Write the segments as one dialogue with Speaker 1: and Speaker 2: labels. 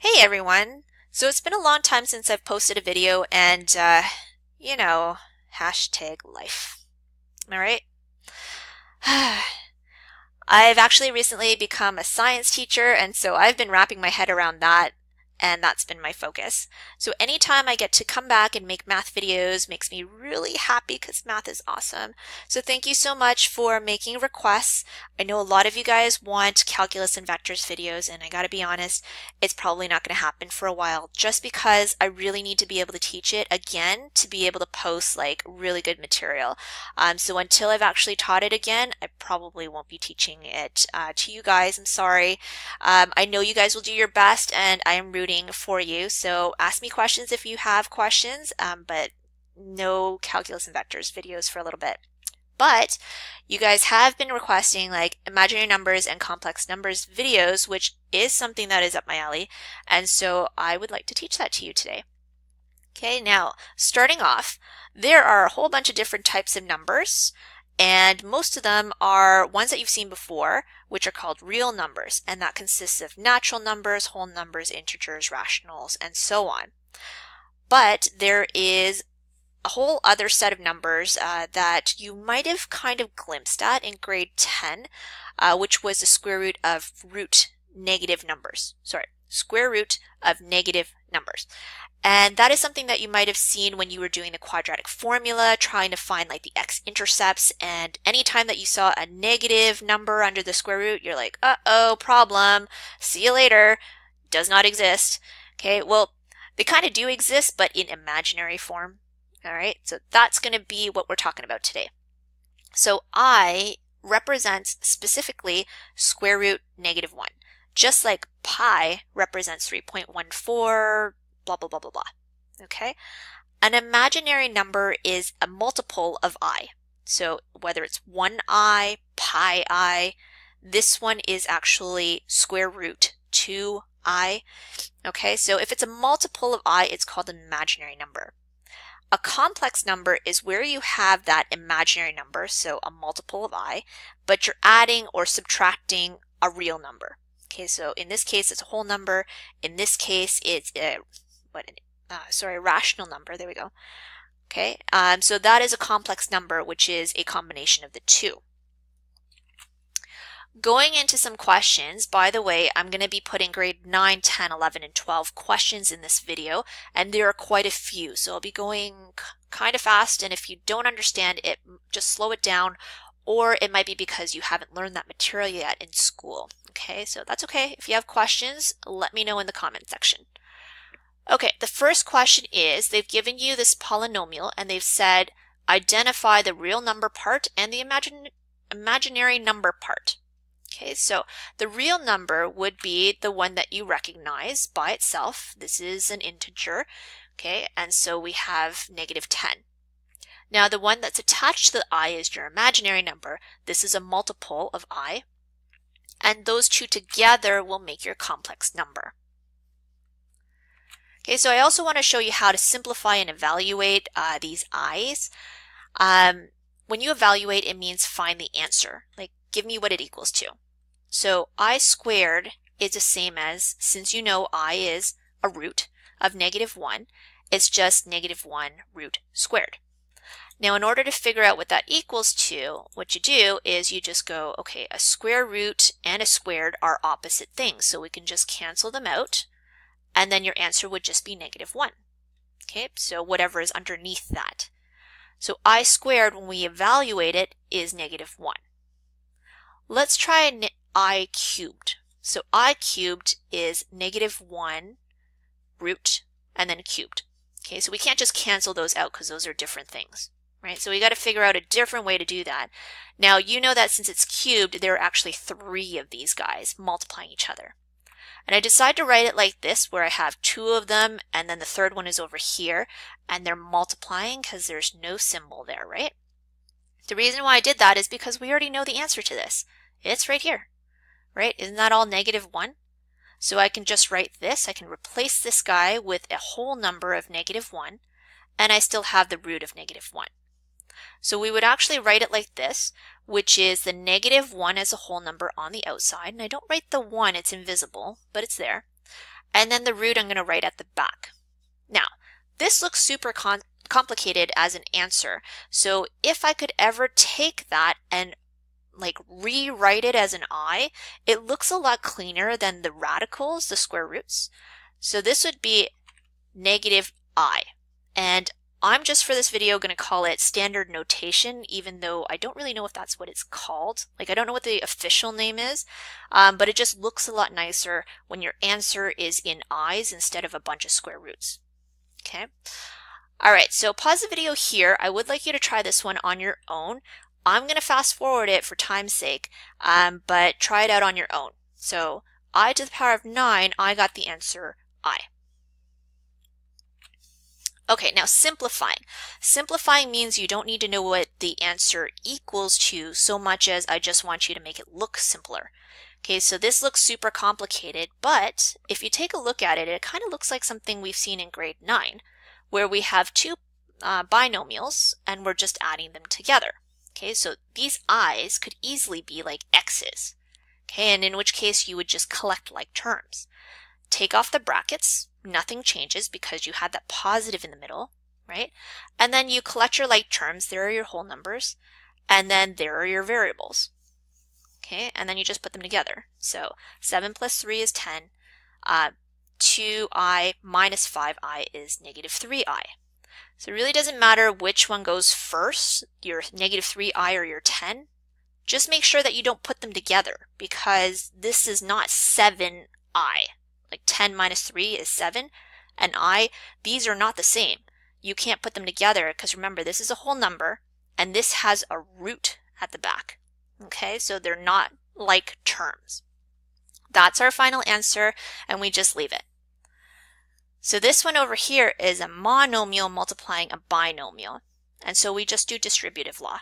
Speaker 1: Hey everyone! So it's been a long time since I've posted a video and, you know, hashtag life. Am I right? I've actually recently become a science teacher, and so I've been wrapping my head around that, and that's been my focus. So anytime I get to come back and make math videos makes me really happy because math is awesome. So thank you so much for making requests. I know a lot of you guys want calculus and vectors videos, and I gotta be honest, it's probably not going to happen for a while just because I really need to be able to teach it again to be able to post like really good material. So until I've actually taught it again, I probably won't be teaching it to you guys. I'm sorry. I know you guys will do your best and I am rooting for you. So ask me questions if you have questions, but no calculus and vectors videos for a little bit. But you guys have been requesting like imaginary numbers and complex numbers videos, which is something that is up my alley. And so I would like to teach that to you today. Okay, now starting off, there are a whole bunch of different types of numbers, and most of them are ones that you've seen before, which are called real numbers, and that consists of natural numbers, whole numbers, integers, rationals, and so on. But there is a whole other set of numbers that you might have kind of glimpsed at in grade 10, which was the square root of negative numbers. Sorry, square root of negative numbers. And that is something that you might have seen when you were doing the quadratic formula, trying to find like the x-intercepts. And anytime that you saw a negative number under the square root, you're like, uh-oh, problem. See you later. Does not exist. Okay, well, they kind of do exist, but in imaginary form. All right, so that's going to be what we're talking about today. So I represents specifically square root negative 1, just like pi represents 3.14, blah, blah, blah, blah, blah. Okay? An imaginary number is a multiple of I. So whether it's 1i, pi I, this one is actually square root 2i. Okay, so if it's a multiple of I, it's called an imaginary number. A complex number is where you have that imaginary number, so a multiple of I, but you're adding or subtracting a real number. Okay, so in this case, it's a whole number. In this case, it's a rational number. There we go. Okay, so that is a complex number, which is a combination of the two. Going into some questions, by the way, I'm going to be putting grade 9, 10, 11, and 12 questions in this video, and there are quite a few, so I'll be going kind of fast, and if you don't understand it, just slow it down, or it might be because you haven't learned that material yet in school. Okay, so that's okay. If you have questions, let me know in the comment section. Okay, the first question is, they've given you this polynomial, and they've said, identify the real number part and the imaginary number part. Okay, so the real number would be the one that you recognize by itself. This is an integer, okay, and so we have negative 10. Now the one that's attached to the I is your imaginary number. This is a multiple of I, and those two together will make your complex number. Okay, so I also want to show you how to simplify and evaluate these i's. When you evaluate, it means find the answer, like give me what it equals to. So I squared is the same as, since you know I is a root of negative 1, it's just negative 1 root squared. Now in order to figure out what that equals to, what you do is you just go, okay, a square root and a squared are opposite things, so we can just cancel them out, and then your answer would just be negative 1. Okay, so whatever is underneath that. So I squared, when we evaluate it, is negative 1. Let's try I cubed. So I cubed is negative 1 root and then cubed. Okay, so we can't just cancel those out because those are different things, right? So we got to figure out a different way to do that. Now you know that since it's cubed, there are actually 3 of these guys multiplying each other. And I decide to write it like this, where I have 2 of them and then the third one is over here, and they're multiplying because there's no symbol there, right? The reason why I did that is because we already know the answer to this. It's right here, right? Isn't that all negative 1? So I can just write this. I can replace this guy with a whole number of negative 1, and I still have the root of negative 1. So we would actually write it like this, which is the negative 1 as a whole number on the outside. And I don't write the 1, it's invisible, but it's there. and then the root I'm going to write at the back. Now, this looks super complicated as an answer. So if I could ever take that and like rewrite it as an I, it looks a lot cleaner than the radicals, the square roots. So this would be negative I. And I'm just for this video going to call it standard notation, even though I don't really know if that's what it's called. Like I don't know what the official name is, but it just looks a lot nicer when your answer is in I's instead of a bunch of square roots. Okay. All right, so pause the video here. I would like you to try this one on your own. I'm going to fast forward it for time's sake, but try it out on your own. So I to the power of 9, I got the answer I. Okay, now simplifying. Simplifying means you don't need to know what the answer equals to so much as I just want you to make it look simpler. Okay, so this looks super complicated, but if you take a look at it, it kind of looks like something we've seen in grade 9, where we have two binomials and we're just adding them together. Okay, so these i's could easily be like x's. Okay, and in which case you would just collect like terms. Take off the brackets, nothing changes because you had that positive in the middle, right? And then you collect your like terms, there are your whole numbers, and then there are your variables. Okay, and then you just put them together. So 7 plus 3 is 10. 2i minus 5i is negative 3i. So it really doesn't matter which one goes first, your negative 3i or your 10. Just make sure that you don't put them together because this is not 7i. Like 10 minus 3 is 7, and I, these are not the same. You can't put them together because remember, this is a whole number, and this has a root at the back. Okay, so they're not like terms. That's our final answer, and we just leave it. So this one over here is a monomial multiplying a binomial, and so we just do distributive law.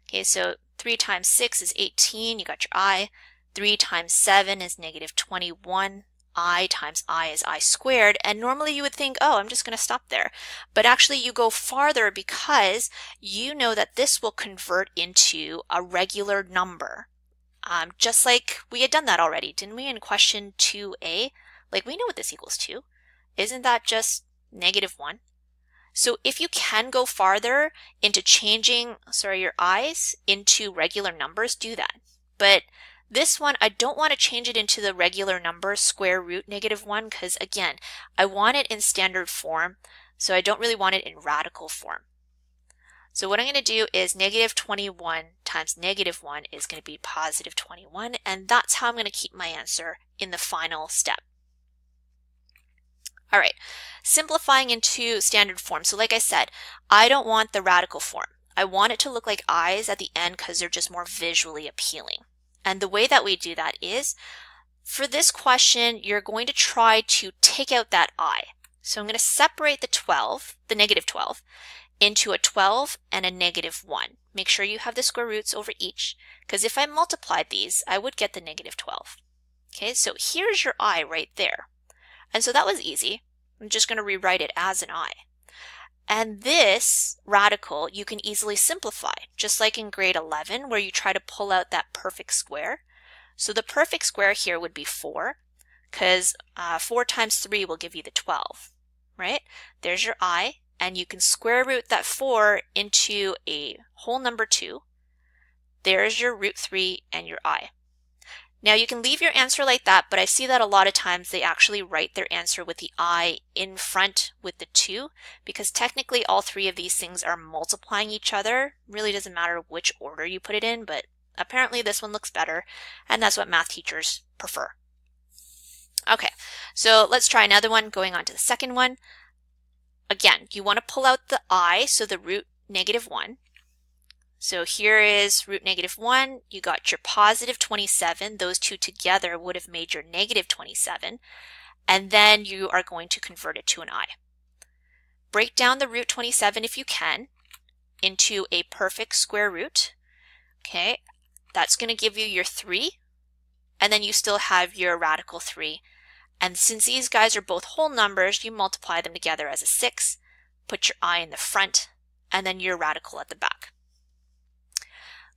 Speaker 1: Okay, so 3 times 6 is 18, you got your I. 3 times 7 is negative 21. I times I is I squared. And normally you would think, oh, I'm just going to stop there. But actually you go farther because you know that this will convert into a regular number. Just like we had done that already, didn't we, in question 2a? Like we know what this equals to. Isn't that just negative 1? So if you can go farther into changing, your i's into regular numbers, do that. But this one, I don't want to change it into the regular number square root negative 1 because, again, I want it in standard form, so I don't really want it in radical form. So what I'm going to do is negative 21 times negative 1 is going to be positive 21, and that's how I'm going to keep my answer in the final step. All right, simplifying into standard form. So like I said, I don't want the radical form. I want it to look like i's at the end because they're just more visually appealing. And the way that we do that is, for this question, you're going to try to take out that I. So I'm going to separate the negative 12, into a 12 and a negative 1. Make sure you have the square roots over each, because if I multiplied these, I would get the negative 12. Okay, so here's your I right there. And so that was easy. I'm just going to rewrite it as an I. And this radical you can easily simplify, just like in grade 11 where you try to pull out that perfect square. So the perfect square here would be 4, because 4 times 3 will give you the 12, right? There's your I, and you can square root that 4 into a whole number 2. There's your root 3 and your I. Now you can leave your answer like that, but I see that a lot of times they actually write their answer with the I in front with the 2, because technically all three of these things are multiplying each other. Really doesn't matter which order you put it in, but apparently this one looks better, and that's what math teachers prefer. Okay, so let's try another one, going on to the second one. Again, you want to pull out the I, so the root negative 1. So here is root negative 1, you got your positive 27, those two together would have made your negative 27, and then you are going to convert it to an I. Break down the root 27 if you can into a perfect square root. Okay, that's going to give you your 3, and then you still have your radical 3. And since these guys are both whole numbers, you multiply them together as a 6, put your I in the front, and then your radical at the back.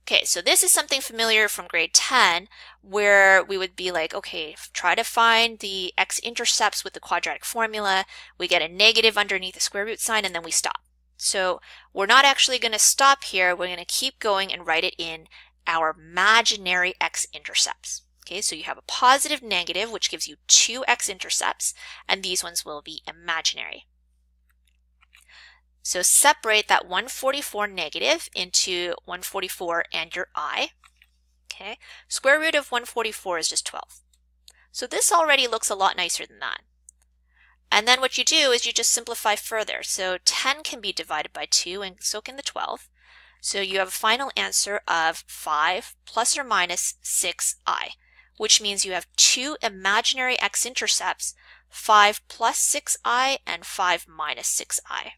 Speaker 1: Okay, so this is something familiar from grade 10 where we would be like, okay, try to find the x-intercepts with the quadratic formula. We get a negative underneath the square root sign and then we stop. So we're not actually going to stop here. We're going to keep going and write it in our imaginary x-intercepts. Okay, so you have a positive negative, which gives you 2 x-intercepts, and these ones will be imaginary. So separate that 144 negative into 144 and your I. Okay, square root of 144 is just 12. So this already looks a lot nicer than that. And then what you do is you just simplify further. So 10 can be divided by 2 and so can the 12. So you have a final answer of 5 plus or minus 6i, which means you have 2 imaginary x-intercepts, 5 plus 6i and 5 minus 6i.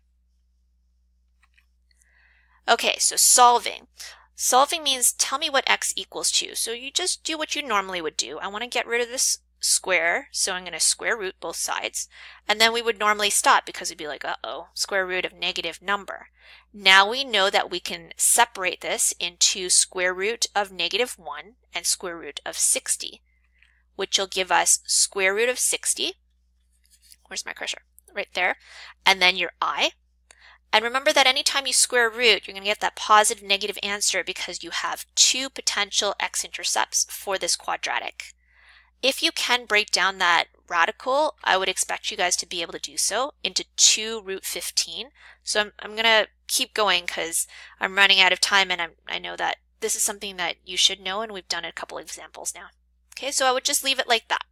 Speaker 1: Okay, so solving. Solving means tell me what x equals to. So you just do what you normally would do. I want to get rid of this square, so I'm going to square root both sides. And then we would normally stop because we'd be like, uh-oh, square root of negative number. Now we know that we can separate this into square root of negative 1 and square root of 60, which will give us square root of 60. Where's my cursor? Right there. And then your I. And remember that anytime you square root, you're going to get that positive negative answer because you have 2 potential x-intercepts for this quadratic. If you can break down that radical, I would expect you guys to be able to do so into 2 root 15. So I'm going to keep going because I'm running out of time and I know that this is something that you should know and we've done a couple examples now. Okay, so I would just leave it like that.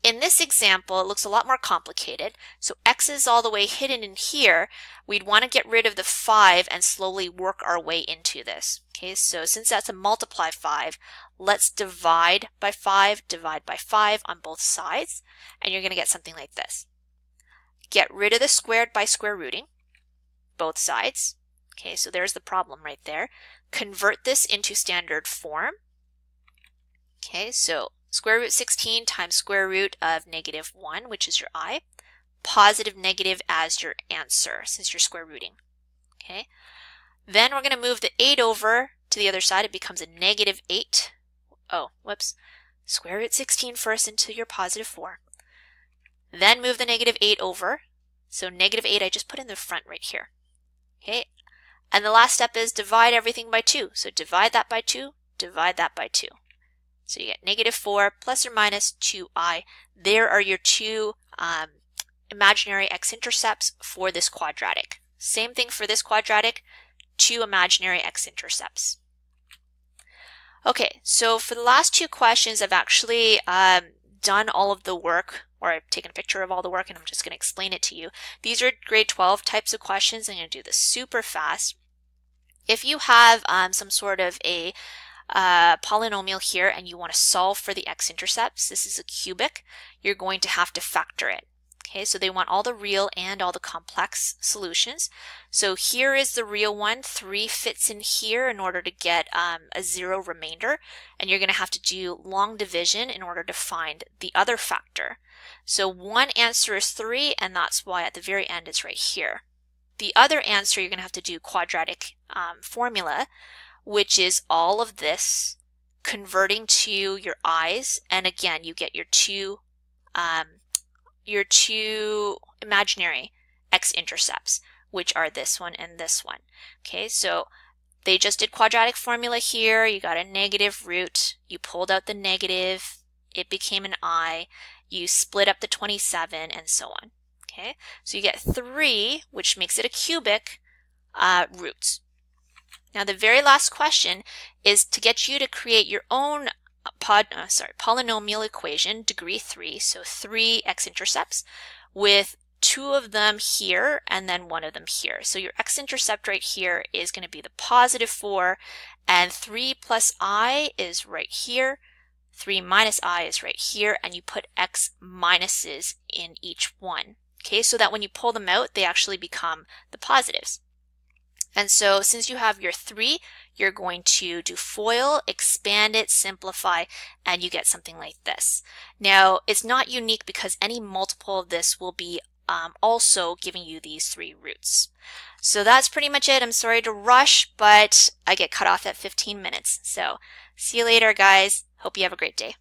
Speaker 1: In this example, it looks a lot more complicated. So x is all the way hidden in here. We'd want to get rid of the 5 and slowly work our way into this. Okay, so since that's a multiply 5, let's divide by 5 on both sides, and you're going to get something like this. Get rid of the squared by square rooting, both sides. Okay, so there's the problem right there. Convert this into standard form. Okay, so square root 16 times square root of negative 1, which is your I. Positive negative as your answer, since you're square rooting. Okay. Then we're going to move the 8 over to the other side. It becomes a negative 8. Oh, whoops. Square root 16 first into your positive 4. Then move the negative 8 over. So negative 8 I just put in the front right here. Okay. And the last step is divide everything by 2. So divide that by 2, divide that by 2. So you get negative 4 plus or minus 2i. There are your 2 imaginary x-intercepts for this quadratic. Same thing for this quadratic, 2 imaginary x-intercepts. Okay, so for the last 2 questions, I've actually done all of the work, or I've taken a picture of all the work, and I'm just going to explain it to you. These are grade 12 types of questions. I'm going to do this super fast. If you have some sort of a polynomial here and you want to solve for the x-intercepts, this is a cubic, you're going to have to factor it. Okay, so they want all the real and all the complex solutions. So here is the real one. 3 fits in here in order to get a 0 remainder. And you're going to have to do long division in order to find the other factor. So one answer is 3, and that's why at the very end it's right here. The other answer, you're going to have to do quadratic formula, which is all of this converting to your i's. And again, you get your 2 imaginary x-intercepts, which are this one and this one. Okay, so they just did quadratic formula here. You got a negative root. You pulled out the negative. It became an I. You split up the 27 and so on. Okay, so you get 3, which makes it a cubic, roots. Now the very last question is to get you to create your own polynomial equation, degree 3, so 3 x-intercepts with 2 of them here and then 1 of them here. So your x-intercept right here is going to be the positive 4, and 3 plus I is right here, 3 minus I is right here, and you put x minuses in each one. Okay, so that when you pull them out, they actually become the positives. And so since you have your 3, you're going to do FOIL, expand it, simplify, and you get something like this. Now, it's not unique because any multiple of this will be also giving you these 3 roots. So that's pretty much it. I'm sorry to rush, but I get cut off at 15 minutes. So see you later, guys. Hope you have a great day.